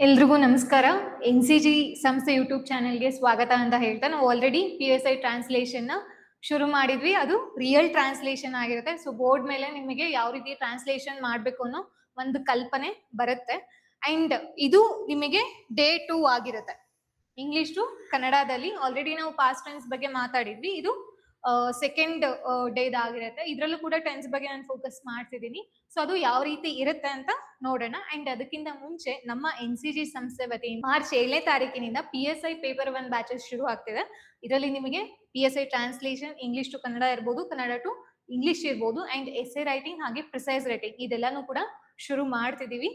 ಎಲ್ರಿಗೂ ನಮಸ್ಕಾರ. NCG ಸಂಸ್ಥೆ ಯೂಟ್ಯೂಬ್ ಚಾನೆಲ್ಗೆ ಸ್ವಾಗತ ಅಂತ ಹೇಳ್ತಾ ನಾವು ಆಲ್ರೆಡಿ PSI ಟ್ರಾನ್ಸ್ಲೇಷನ್ ಶುರು ಮಾಡಿದ್ವಿ. ಅದು ರಿಯಲ್ ಟ್ರಾನ್ಸ್ಲೇಷನ್ ಆಗಿರುತ್ತೆ. ಸೊ ಬೋರ್ಡ್ ಮೇಲೆ ನಿಮಗೆ ಯಾವ ರೀತಿ ಟ್ರಾನ್ಸ್ಲೇಷನ್ ಮಾಡಬೇಕು ಅನ್ನೋ ಒಂದು ಕಲ್ಪನೆ ಬರುತ್ತೆ. ಅಂಡ್ ಇದು ನಿಮಗೆ ಡೇ 2 ಆಗಿರುತ್ತೆ. ಇಂಗ್ಲಿಷ್ ಟು ಕನ್ನಡದಲ್ಲಿ ಆಲ್ರೆಡಿ ನಾವು ಪಾಸ್ಟ್ ಟೆನ್ಸ್ ಬಗ್ಗೆ ಮಾತಾಡಿದ್ವಿ. ಇದು ಸೆಕೆಂಡ್ ಡೇದ್ ಆಗಿರುತ್ತೆ. ಇದರಲ್ಲೂ ಕೂಡ ಟೆನ್ಸ್ ಬಗ್ಗೆ ನಾನು ಫೋಕಸ್ ಮಾಡ್ತಿದ್ದೀನಿ. ಸೊ ಅದು ಯಾವ ರೀತಿ ಇರುತ್ತೆ ಅಂತ ನೋಡೋಣ. ಅಂಡ್ ಅದಕ್ಕಿಂತ ಮುಂಚೆ ನಮ್ಮ NCG ಸಂಸ್ಥೆ ವತಿಯಿಂದ ಮಾರ್ಚ್ 7ನೇ ತಾರೀಕಿನಿಂದ PSI ಪೇಪರ್ 1 ಬ್ಯಾಚಸ್ ಶುರು ಆಗ್ತಿದೆ. ಇದರಲ್ಲಿ ನಿಮಗೆ PSI translation English to Kannada ಇರ್ಬೋದು, ಕನ್ನಡ ಟು ಇಂಗ್ಲಿಷ್ ಇರ್ಬೋದು, ಅಂಡ್ ಎಸ್ಸೆ ರೈಟಿಂಗ್ ಹಾಗೆ ಪ್ರಿಸೈಸ್ ರೈಟಿಂಗ್ ಇದೆಲ್ಲಾನು ಕೂಡ ಶುರು ಮಾಡ್ತಿದೀವಿ.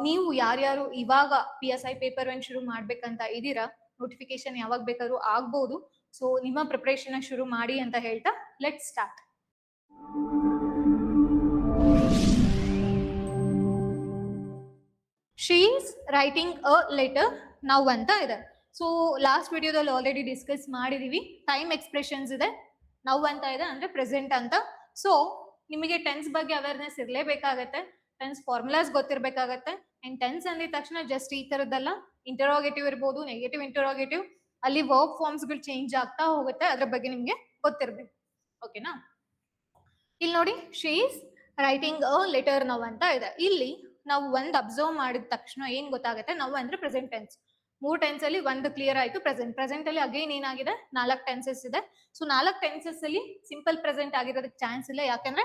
ನೀವು ಯಾರ್ಯಾರು ಇವಾಗ PSI ಪೇಪರ್ 1 ಶುರು ಮಾಡ್ಬೇಕಂತ ಇದೀರಾ, ನೋಟಿಫಿಕೇಶನ್ ಯಾವಾಗ ಬೇಕಾದ್ರೂ ಆಗ್ಬಹುದು. ಸೊ ನಿಮ್ಮ ಪ್ರಿಪರೇಷನ್ ಶುರು ಮಾಡಿ ಅಂತ ಹೇಳ್ತಾ let start. She is writing a letter now ಅಂತ ಇದೆ. ಸೊ ಲಾಸ್ಟ್ ವಿಡಿಯೋದಲ್ಲಿ ಆಲ್ರೆಡಿ ಡಿಸ್ಕಸ್ ಮಾಡಿದೀವಿ. ಟೈಮ್ ಎಕ್ಸ್ಪ್ರೆಷನ್ಸ್ ಇದೆ, ನೌ ಅಂತ ಇದೆ ಅಂದ್ರೆ ಪ್ರೆಸೆಂಟ್ ಅಂತ. ಸೊ ನಿಮಗೆ ಟೆನ್ಸ್ ಬಗ್ಗೆ ಅವೇರ್ನೆಸ್ ಇರಲೇಬೇಕಾಗತ್ತೆ, ಟೆನ್ಸ್ ಫಾರ್ಮುಲಾಸ್ ಗೊತ್ತಿರ್ಬೇಕಾಗತ್ತೆ. ಅಂಡ್ ಟೆನ್ಸ್ ಅಂದಿದ ತಕ್ಷಣ ಜಸ್ಟ್ ಈ ತರದ್ದಲ್ಲ, ಇಂಟರೋಗೇಟಿವ್ ಇರ್ಬೋದು, ನೆಗೆಟಿವ್ ಇಂಟರೋಗೇಟಿವ್, ಅಲ್ಲಿ ವರ್ಬ್ ಫಾರ್ಮ್ಸ್ ಗಳು ಚೇಂಜ್ ಆಗ್ತಾ ಹೋಗುತ್ತೆ, ಅದ್ರ ಬಗ್ಗೆ ನಿಮ್ಗೆ ಗೊತ್ತಿರ್ಬೇಕು. ಓಕೆನಾ? ಇಲ್ಲಿ ನೋಡಿ, she is writing a letter now ಅಂತ ಇದೆ. ಇಲ್ಲಿ ನಾವು ಒಂದ್ ಅಬ್ಸರ್ವ್ ಮಾಡಿದ ತಕ್ಷಣ ಏನ್ ಗೊತ್ತಾಗುತ್ತೆ, ನೌ ಅಂದ್ರೆ ಪ್ರೆಸೆಂಟ್ ಟೆನ್ಸ್. 3 ಟೆನ್ಸ್ ಅಲ್ಲಿ ಒಂದು ಕ್ಲಿಯರ್ ಆಯ್ತು, ಪ್ರೆಸೆಂಟ್ ಅಲ್ಲಿ ಅಗೈನ್ ಏನಾಗಿದೆ 4 ಟೆನ್ಸಸ್ ಇದೆ. ಸೊ 4 ಟೆನ್ಸಸ್ ಅಲ್ಲಿ ಸಿಂಪಲ್ ಪ್ರೆಸೆಂಟ್ ಆಗಿರೋದಕ್ಕೆ ಚಾನ್ಸ್ ಇಲ್ಲ, ಯಾಕಂದ್ರೆ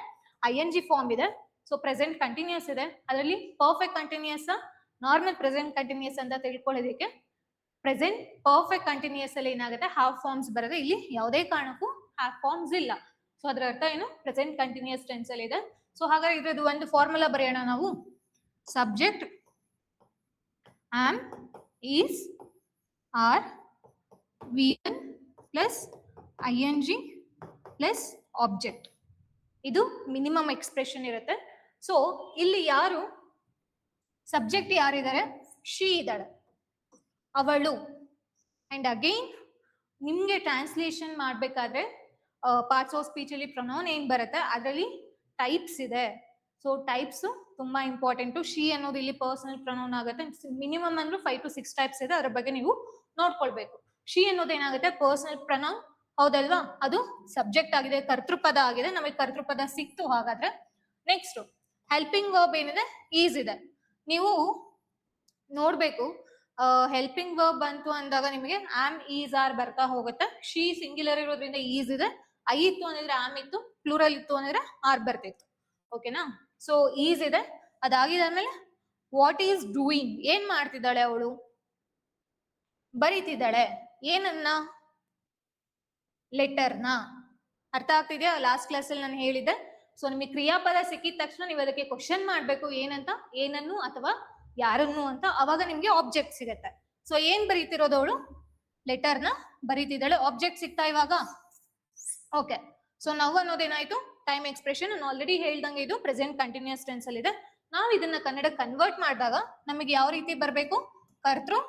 ING ಫಾರ್ಮ್ ಇದೆ. ಸೊ ಪ್ರೆಸೆಂಟ್ ಕಂಟಿನ್ಯೂಸ್ ಇದೆ, ಅದರಲ್ಲಿ perfect continuous, normal present continuous ಅಂತ ತಿಳ್ಕೊಳ್ಳೋದಕ್ಕೆ ಪ್ರೆಸೆಂಟ್ ಪರ್ಫೆಕ್ಟ್ ಕಂಟಿನ್ಯೂಸ್ ಅಲ್ಲಿ ಏನಾಗುತ್ತೆ ಹಾಫ್ ಫಾರ್ಮ್ಸ್ ಬರುತ್ತೆ. ಇಲ್ಲಿ ಯಾವುದೇ ಕಾರಣಕ್ಕೂ ಹಾಫ್ ಫಾರ್ಮ್ಸ್ ಇಲ್ಲ. ಸೊ ಅದರ ಅರ್ಥ ಏನು, ಪ್ರೆಸೆಂಟ್ ಕಂಟಿನ್ಯೂಸ್ ಟೆನ್ಸ್ ಅಲ್ಲಿ ಇದೆ. ಸೊ ಹಾಗಾದ್ರೆ ಇದ್ರದ್ದು ಒಂದು ಫಾರ್ಮುಲಾ ಬರೆಯೋಣ ನಾವು. Subject am, is, are, VN plus ING plus object. ಇದು ಮಿನಿಮಮ್ ಎಕ್ಸ್ಪ್ರೆಷನ್ ಇರುತ್ತೆ. ಸೊ ಇಲ್ಲಿ ಯಾರು ಸಬ್ಜೆಕ್ಟ್ ಯಾರಿದ್ದಾರೆ, ಶಿ ಇದ್ದಾಳೆ, ಅವಳು. ಅಂಡ್ ಅಗೈನ್ ನಿಮ್ಗೆ ಟ್ರಾನ್ಸ್ಲೇಷನ್ ಮಾಡ್ಬೇಕಾದ್ರೆ ಪಾರ್ಟ್ಸ್ ಆಫ್ ಸ್ಪೀಚ್ ಅಲ್ಲಿ ಪ್ರೊನೌನ್ ಏನ್ ಬರುತ್ತೆ, ಅದರಲ್ಲಿ ಟೈಪ್ಸ್ ಇದೆ. ಸೊ ಟೈಪ್ಸ್ ತುಂಬಾ ಇಂಪಾರ್ಟೆಂಟ್. ಶಿ ಅನ್ನೋದು ಇಲ್ಲಿ ಪರ್ಸನಲ್ ಪ್ರೊನೌನ್ ಆಗುತ್ತೆ. ಮಿನಿಮಮ್ ಅಂದ್ರೆ 5 to 6 ಟೈಪ್ಸ್ ಇದೆ, ಅದ್ರ ಬಗ್ಗೆ ನೀವು ನೋಡ್ಕೊಳ್ಬೇಕು. ಶಿ ಅನ್ನೋದು ಏನಾಗುತ್ತೆ ಪರ್ಸನಲ್ ಪ್ರೊನೌನ್, ಹೌದಲ್ವಾ? ಅದು ಸಬ್ಜೆಕ್ಟ್ ಆಗಿದೆ, ಕರ್ತೃಪದ ಆಗಿದೆ. ನಮಗೆ ಕರ್ತೃಪದ ಸಿಕ್ತು. ಹಾಗಾದ್ರೆ ನೆಕ್ಸ್ಟ್ ಹೆಲ್ಪಿಂಗ್ ವರ್ಬ್ ಏನಿದೆ, ಈಸ್ ಇದೆ. ನೀವು ನೋಡ್ಬೇಕು, ಹೆಲ್ಪಿಂಗ್ ವರ್ಬ್ ಬಂತು ಅಂದಾಗ ನಿಮಗೆ ಆಮ್, ಈಸ್, ಆರ್ ಬರ್ತಾ ಹೋಗುತ್ತೆ. ಶಿ ಸಿಂಗ್ಯುಲರ್ ಇರೋದ್ರಿಂದ ಈಸ್ ಇದೆ, ಐ ಇತ್ತು ಅಂದ್ರೆ ಆಮ್ ಇತ್ತು, ಪ್ಲೂರಲ್ ಇತ್ತು ಅಂದ್ರೆ ಆರ್ ಬರ್ತಿತ್ತು. ಓಕೆನಾ? ಸೊ ಈಸ್ ಇದೆ. ಅದಾಗಿದಾದ್ಮೇಲೆ ವಾಟ್ ಈಸ್ ಡೂಯಿಂಗ್, ಏನ್ ಮಾಡ್ತಿದ್ದಾಳೆ ಅವಳು, ಬರೀತಿದ್ದಾಳೆ. ಏನನ್ನ, ಲೆಟರ್ನ. ಅರ್ಥ ಆಗ್ತಿದ್ಯಾ? ಲಾಸ್ಟ್ ಕ್ಲಾಸ್ ಅಲ್ಲಿ ನಾನು ಹೇಳಿದ್ದೆ. ಸೊ ನಿಮಗೆ ಕ್ರಿಯಾಪದ ಸಿಕ್ಕಿದ ತಕ್ಷಣ ನೀವು ಅದಕ್ಕೆ ಕ್ವಶನ್ ಮಾಡ್ಬೇಕು, ಏನಂತ, ಏನನ್ನು ಅಥವಾ ಯಾರನ್ನು ಅಂತ. ಅವಾಗ ನಿಮ್ಗೆ ಆಬ್ಜೆಕ್ಟ್ ಸಿಗತ್ತೆ. ಸೊ ಏನ್ ಬರೀತಿರೋದು ಅವಳು, ಲೆಟರ್ನ ಬರೀತಿದ್ದಾಳೆ. ಆಬ್ಜೆಕ್ಟ್ ಸಿಗ್ತಾ ಇವಾಗ. ಓಕೆ. ಸೊ ನಾವು ಅನ್ನೋದೇನಾಯ್ತು, ಟೈಮ್ ಎಕ್ಸ್ಪ್ರೆಷನ್. ನಾನು ಆಲ್ರೆಡಿ ಹೇಳ್ದಂಗೆ ಇದು ಪ್ರೆಸೆಂಟ್ ಕಂಟಿನ್ಯೂಸ್ ಟೆನ್ಸ್ ಅಲ್ಲಿ ಇದೆ. ನಾವು ಇದನ್ನ ಕನ್ನಡ ಕನ್ವರ್ಟ್ ಮಾಡಿದಾಗ ನಮಗೆ ಯಾವ ರೀತಿ ಬರ್ಬೇಕು, ಕರ್ತೃ,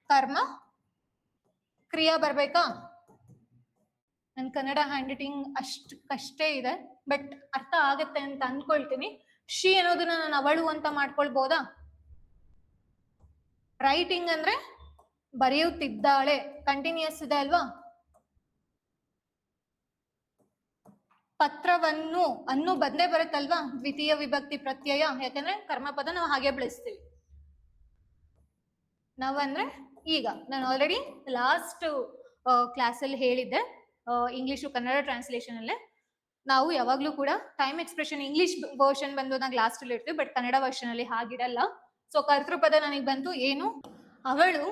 ಕರ್ಮ, ಕ್ರಿಯಾ ಬರ್ಬೇಕಾ? ನನ್ ಕನ್ನಡ ಹ್ಯಾಂಡ್ ರೈಟಿಂಗ್ ಅಷ್ಟು ಕಷ್ಟೇ ಇದೆ, ಬಟ್ ಅರ್ಥ ಆಗತ್ತೆ ಅಂತ ಅನ್ಕೊಳ್ತೀನಿ. ಶಿ ಅನ್ನೋದನ್ನ ನಾನು ಅವಳು ಅಂತ ಮಾಡ್ಕೊಳ್ಬೋದಾ? ರೈಟಿಂಗ್ ಅಂದ್ರೆ ಬರೆಯುತ್ತಿದ್ದಾಳೆ, ಕಂಟಿನ್ಯೂಸ್ ಇದೆ ಅಲ್ವಾ? ಪತ್ರವನ್ನು, ಅನ್ನು ಬಂದೇ ಬರುತ್ತಲ್ವಾ, ದ್ವಿತೀಯ ವಿಭಕ್ತಿ ಪ್ರತ್ಯಯ, ಯಾಕಂದ್ರೆ ಕರ್ಮಪದ ನಾವು ಹಾಗೆ ಬಳಸ್ತೀವಿ. ನಾವಂದ್ರೆ ಈಗ ನಾನು ಆಲ್ರೆಡಿ ಲಾಸ್ಟ್ ಕ್ಲಾಸ್ ಅಲ್ಲಿ ಹೇಳಿದ್ದೆ, ಇಂಗ್ಲಿಷ್ ಕನ್ನಡ ಟ್ರಾನ್ಸ್ಲೇಷನ್ ಅಲ್ಲೇ ನಾವು ಯಾವಾಗ್ಲೂ ಕೂಡ ಟೈಮ್ ಎಕ್ಸ್ಪ್ರೆಷನ್ ಇಂಗ್ಲಿಷ್ ವರ್ಷನ್ ಬಂದು ನಾವು ಲಾಸ್ಟ್ ಅಲ್ಲಿ ಇರ್ತೀವಿ, ಬಟ್ ಕನ್ನಡ ವರ್ಷನ್ ಅಲ್ಲಿ ಹಾಗಿರಲ್ಲ. ಸೊ ಕರ್ತೃಪದ ನನಗೆ ಬಂತು ಏನು, ಅವಳು.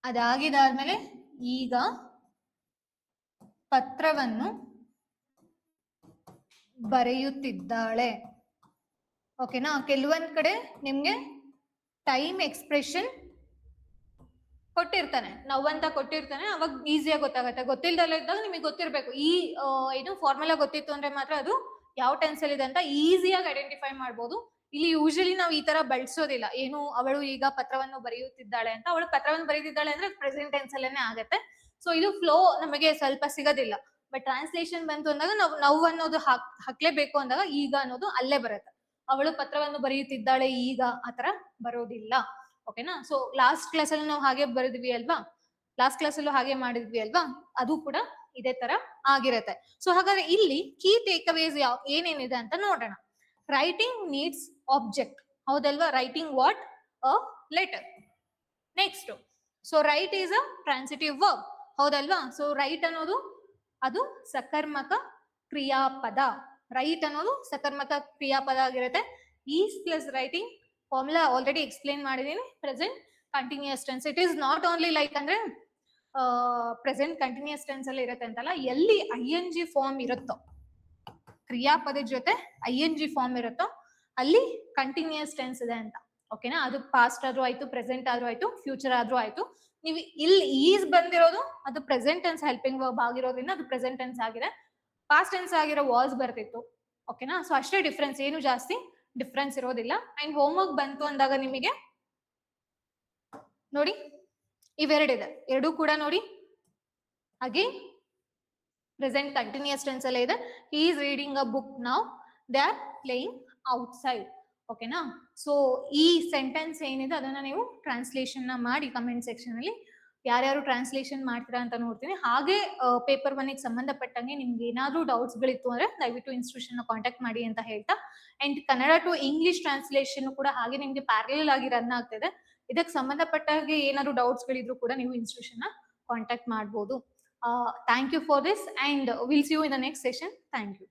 ಅದಾಗಿದಾದ್ಮೇಲೆ ಈಗ ಪತ್ರವನ್ನು ಬರೆಯುತ್ತಿದ್ದಾಳೆ. ಓಕೆನಾ? ಕೆಲವೊಂದ್ ಕಡೆ ನಿಮ್ಗೆ ಟೈಮ್ ಎಕ್ಸ್ಪ್ರೆಷನ್ ಕೊಟ್ಟಿರ್ತಾನೆ, ನಾವಂತ ಕೊಟ್ಟಿರ್ತಾನೆ, ಅವಾಗ ಈಸಿಯಾಗಿ ಗೊತ್ತಾಗತ್ತೆ. ಗೊತ್ತಿಲ್ದಲ್ಲ ಇದ್ದಾಗ ನಿಮಗೆ ಗೊತ್ತಿರ್ಬೇಕು. ಈ ಏನು ಫಾರ್ಮುಲಾ ಗೊತ್ತಿತ್ತು ಅಂದ್ರೆ ಮಾತ್ರ ಅದು ಯಾವ ಟೆನ್ಸ್ ಅಲ್ಲಿ ಇದೆ ಅಂತ ಈಸಿಯಾಗಿ ಐಡೆಂಟಿಫೈ ಮಾಡ್ಬೋದು. ಇಲ್ಲಿ ಯೂಶಲಿ ನಾವು ಈ ತರ ಬಳಸೋದಿಲ್ಲ. ಏನು, ಅವಳು ಈಗ ಪತ್ರವನ್ನು ಬರೆಯುತ್ತಿದ್ದಾಳೆ ಅಂತ. ಅವಳು ಪತ್ರವನ್ನು ಬರೆಯುತ್ತಿದ್ದಾಳೆ ಅಂದ್ರೆ ಪ್ರೆಸೆಂಟ್ ಟೆನ್ಸ್ ಅಲ್ಲೇನೆ ಆಗುತ್ತೆ. ಸೊ ಇದು ಫ್ಲೋ ನಮಗೆ ಸ್ವಲ್ಪ ಸಿಗೋದಿಲ್ಲ. ಬಟ್ ಟ್ರಾನ್ಸ್ಲೇಷನ್ ಬಂತು ಅಂದಾಗ ನಾವು ಅನ್ನೋದು ಹಾಕ್ಲೇಬೇಕು ಅಂದಾಗ ಈಗ ಅನ್ನೋದು ಅಲ್ಲೇ ಬರುತ್ತೆ. ಅವಳು ಪತ್ರವನ್ನು ಬರೆಯುತ್ತಿದ್ದಾಳೆ ಈಗ ಆತರ ಬರೋದಿಲ್ಲ. ಓಕೆನಾ. ಸೊ ಲಾಸ್ಟ್ ಕ್ಲಾಸ್ ಅಲ್ಲಿ ನಾವು ಹಾಗೆ ಬರೆದ್ವಿ ಅಲ್ವಾ, ಲಾಸ್ಟ್ ಕ್ಲಾಸ್ ಅಲ್ಲೂ ಹಾಗೆ ಮಾಡಿದ್ವಿ ಅಲ್ವಾ, ಅದು ಕೂಡ ಇದೇ ತರ ಆಗಿರತ್ತೆ. ಸೊ ಹಾಗಾದ್ರೆ ಇಲ್ಲಿ ಕೀ ಟೇಕ್ಅವೇಸ್ ಏನೇನಿದೆ ಅಂತ ನೋಡೋಣ. ರೈಟಿಂಗ್ ನೀಡ್ಸ್ ಆಬ್ಜೆಕ್ಟ್, ಹೌದಲ್ವಾ, writing what a letter. Next, so write is a transitive verb, ಹೌದಲ್ವಾ. ಸೊ ರೈಟ್ ಅನ್ನೋದು ಅದು ಸಕರ್ಮಕ ಕ್ರಿಯಾಪದ, ರೈಟ್ ಅನ್ನೋದು ಸಕರ್ಮಕ ಕ್ರಿಯಾಪದ ಆಗಿರುತ್ತೆ. Is plus writing formula already explain ಮಾಡಿದೀನಿ. Present continuous tense, it is not only like ಅಂದ್ರೆ ಪ್ರೆಸೆಂಟ್ ಕಂಟಿನ್ಯೂಸ್ ಟೆನ್ಸ್ ಅಲ್ಲಿ ಇರುತ್ತೆ ಅಂತಲ್ಲ, ಎಲ್ಲಿ ING ಫಾರ್ಮ್ ಇರುತ್ತೋ, ಕ್ರಿಯಾಪದ ಜೊತೆ ING ಫಾರ್ಮ್ ಇರುತ್ತೋ ಅಲ್ಲಿ ಕಂಟಿನ್ಯೂಸ್ ಟೆನ್ಸ್ ಇದೆ ಅಂತ. ಓಕೆನಾ, ಅದು ಪಾಸ್ಟ್ ಆದ್ರೂ ಆಯ್ತು, ಪ್ರೆಸೆಂಟ್ ಆದ್ರೂ ಆಯ್ತು, ಫ್ಯೂಚರ್ ಆದ್ರೂ ಆಯ್ತು. ನೀವು ಇಲ್ಲಿ ಈಸ್ ಬಂದಿರೋದು ಅದು ಪ್ರೆಸೆಂಟ್ ಟೆನ್ಸ್ ಹೆಲ್ಪಿಂಗ್ ವರ್ಬ್ ಆಗಿರೋದ್ರಿಂದ ಅದು ಪ್ರೆಸೆಂಟ್ ಟೆನ್ಸ್ ಆಗಿದೆ. ಪಾಸ್ಟ್ ಟೆನ್ಸ್ ಆಗಿರೋ ವಾಸ್ ಬರ್ತಿತ್ತು. ಓಕೆನಾ, ಸೊ ಅಷ್ಟೇ ಡಿಫ್ರೆನ್ಸ್, ಏನು ಜಾಸ್ತಿ ಡಿಫ್ರೆನ್ಸ್ ಇರೋದಿಲ್ಲ. ಅಂಡ್ ಹೋಮ್ವರ್ಕ್ ಬಂತು ಅಂದಾಗ ನಿಮಗೆ ನೋಡಿ ಇವೆರಡಿದೆ, ಎರಡೂ ಕೂಡ ನೋಡಿ ಅಗೇನ್ ಪ್ರೆಸೆಂಟ್ ಕಂಟಿನ್ಯೂಸ್ ಟೆನ್ಸ್ ಅಲ್ಲೇ ಇದೆ. He is reading a book now, they are playing outside. ಓಕೆನಾ, ಸೊ ಈ ಸೆಂಟೆನ್ಸ್ ಏನಿದೆ ಅದನ್ನ ನೀವು ಟ್ರಾನ್ಸ್ಲೇಷನ್ ಮಾಡಿ ಕಮೆಂಟ್ ಸೆಕ್ಷನ್ ಅಲ್ಲಿ ಯಾರ್ಯಾರು ಟ್ರಾನ್ಸ್ಲೇಷನ್ ಮಾಡ್ತೀರಾ ಅಂತ ನೋಡ್ತೀನಿ. ಹಾಗೆ ಪೇಪರ್ 1 ಗೆ ಸಂಬಂಧಪಟ್ಟಂಗೆ ನಿಮ್ಗೆ ಏನಾದ್ರೂ ಡೌಟ್ಸ್ ಗಳಿತ್ತು ಅಂದ್ರೆ ದಯವಿಟ್ಟು ಇನ್ಸ್ಟಿಟ್ಯೂಷನ್ ಕಾಂಟ್ಯಾಕ್ಟ್ ಮಾಡಿ ಅಂತ ಹೇಳ್ತಾ, and Kannada to English translation ಕೂಡ ಹಾಗೆ ನಿಮ್ಗೆ ಪ್ಯಾರಲಲ್ ಆಗಿ ರನ್ ಆಗ್ತಿದೆ. ಇದಕ್ಕೆ ಸಂಬಂಧಪಟ್ಟ ಹಾಗೆ ಏನಾದ್ರು ಡೌಟ್ಸ್ ಗಳಿದ್ರು ಕೂಡ ನೀವು ಇನ್ಸ್ಟಿಟ್ಯೂಷನ್ ಕಾಂಟ್ಯಾಕ್ಟ್ ಮಾಡಬಹುದು. Thank you for this and will see you in the next session. Thank you.